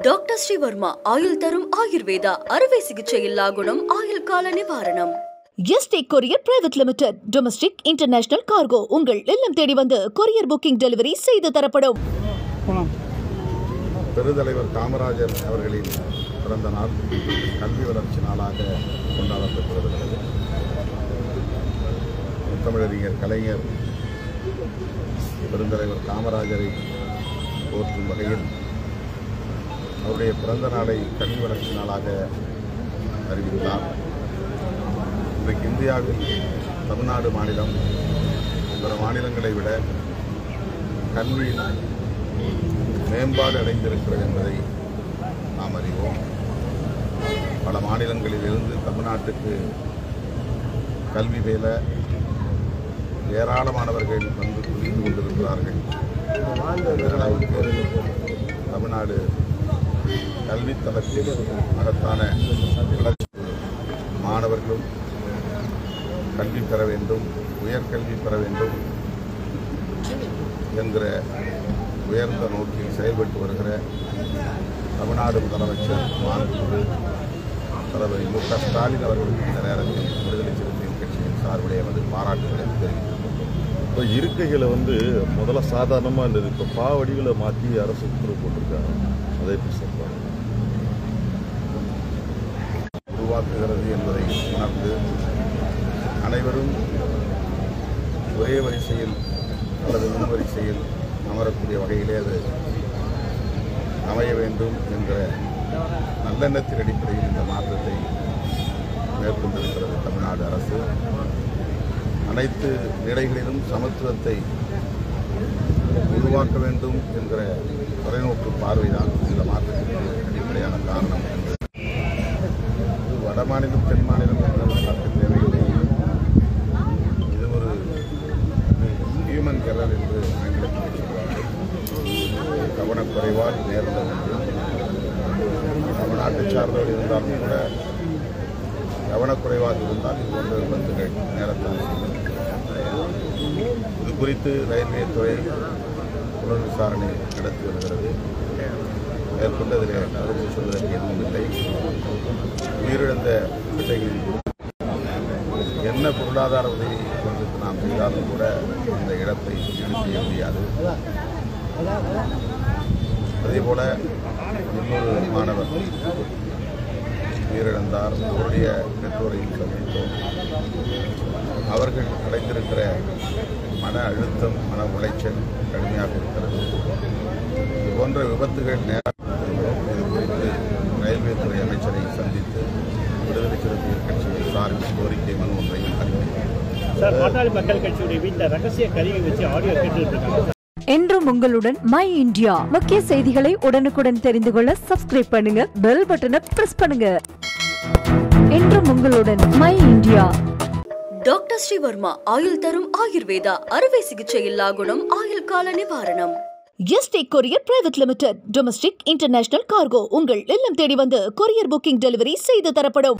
Doctor Sreevarma ஆயுள் தரும் ஆயுர்வேதா அறுவை சிகிச்சை இல்லா குணம் ஆயுள் கால நிவாரணம். Yesterday courier private limited domestic international cargo உங்கள் இல்லம் தேடி வந்து கொரியர் புக்கிங் டெலிவரி செய்து தரப்படும். பெருந்தலைவர் காமராஜர் அவர்களின் பிறந்த நாள் கல்வி வளர்ச்சி நாளாக கொண்டாடப்பட்டு வருகிறது. முத்தமிழறிஞர் கலைஞர் பெருந்தலைவர் காமராஜரை போற்றும் வகையில் அவருடைய பிறந்த நாளை கல்வி வளர்ச்சி நாளாக அறிவித்தார். இன்றைக்கு இந்தியாவில் தமிழ்நாடு மாநிலம் பிற மாநிலங்களை விட கல்வியில் மேம்பாடு அடைந்திருக்கிறது என்பதை நாம் அறிவோம். பல மாநிலங்களிலிருந்து தமிழ்நாட்டுக்கு கல்வி பயில ஏராளமானவர்கள் வந்து குவிந்து கொண்டிருக்கிறார்கள். இந்த அளவுக்கு தமிழ்நாடு கல்வித்தளத்தில் மகத்தான வளர்ச்சி, மாணவர்களும் கல்வி பெற வேண்டும், உயர்கல்வி பெற வேண்டும் என்கிற உயர்ந்த நோக்கில் செயல்பட்டு வருகிற தமிழ்நாடு முதலமைச்சர் மாண்புமிகு தலைவர் மு.க. ஸ்டாலின் அவர்களுக்கு இந்த நேரத்தில் விடுதலை சிறுத்தைகள் கட்சியின் சார்பிலே வந்து பாராட்டுகளை தெரிவித்துள்ளோம். இப்போ இருக்கைகளை முதல்ல சாதாரணமாக இருந்தது, இப்போ பாவடிகளை மாற்றி அரசு உத்தரவு போட்டிருக்காங்க. அதை எப்படி சொல்றாங்க? உருவாக்குகிறது என்பதை உணர்ந்து அனைவரும் ஒரே வரிசையில் அல்லது முன் வரிசையில் அமரக்கூடிய வகையிலே அது அமைய வேண்டும் என்ற நல்லெண்ணத்தின் அடிப்படையில் இந்த மாற்றத்தை மேற்கொண்டிருக்கிறது தமிழ்நாடு அரசு. அனைத்து நிலைகளிலும் சமத்துவத்தை உருவாக்க வேண்டும் என்கிற தொலைநோக்கு பார்வைதான் இந்த மாற்றத்திற்கு அடிப்படையான காரணம் என்று வட மாநிலம் தென் மாநிலம் என்ற பார்க்க தேவையில்லை. இது ஒரு ஹியூமன் எரர் என்று ஆங்கிலத்தில் சொல்வார்கள். கவனக்குறைவால் நேர்ந்த ஒன்று. தமிழ்நாட்டை சார்ந்தவர் இருந்தாலும் கூட கவனக்குறைவாக இருந்தால் இது போன்ற விபத்துகள் நேரத்தான் செய்யும். இது குறித்து ரயில்வே துறை புலன் விசாரணை நடத்தி வருகிறது. மேற்கொண்டு அதில் கருத்து சொல்வதற்கு எதுவும் இல்லை. உயிரிழந்த பிள்ளைகளின் என்ன பொருளாதார உதவி கொண்டு நாம் செய்தாலும் கூட இந்த இழப்பை ஈடு செய்ய முடியாது. அதேபோல இன்னொரு மாணவர் உயிரிழந்தார். அவருடைய பெற்றோரையும் சந்தித்தோம். அவர்கள் அடைந்திருக்கிற மன அழுத்தம், மன உளைச்சல் கடுமையாக இருக்கிறது. இது போன்ற விபத்துகள் இது குறித்து ரயில்வே துறை அமைச்சரை சந்தித்து விடுதலை சிறுத்தைகள் கட்சியின் சார்பில் கோரிக்கை மனு ஒன்றை சார், பாட்டாளி மக்கள் கட்சியுடைய வீட்டில் ரகசிய கருவி வச்சு ஆடியோ கேட்டுட்டு இருக்காங்க. என்றும் உங்களுடன் மை இந்தியா. முக்கிய செய்திகளை உடனுக்குடன் தெரிந்து கொள்ள சப்ஸ்கிரைப் பண்ணுங்க, பெல் பட்டனை பிரஸ் பண்ணுங்க. என்றும் உங்களுடன் மை இந்தியா. டாக்டர் ஸ்ரீவர்மா ஆயுள் தரும் ஆயுர்வேதா அறுவை சிகிச்சை இல்லா குணம் ஆயுள் கால நிவாரணம். Yesterday courier private limited domestic international cargo உங்கள் இல்லம் தேடி வந்து கொரியர் புக்கிங் டெலிவரி செய்து தரப்படும்.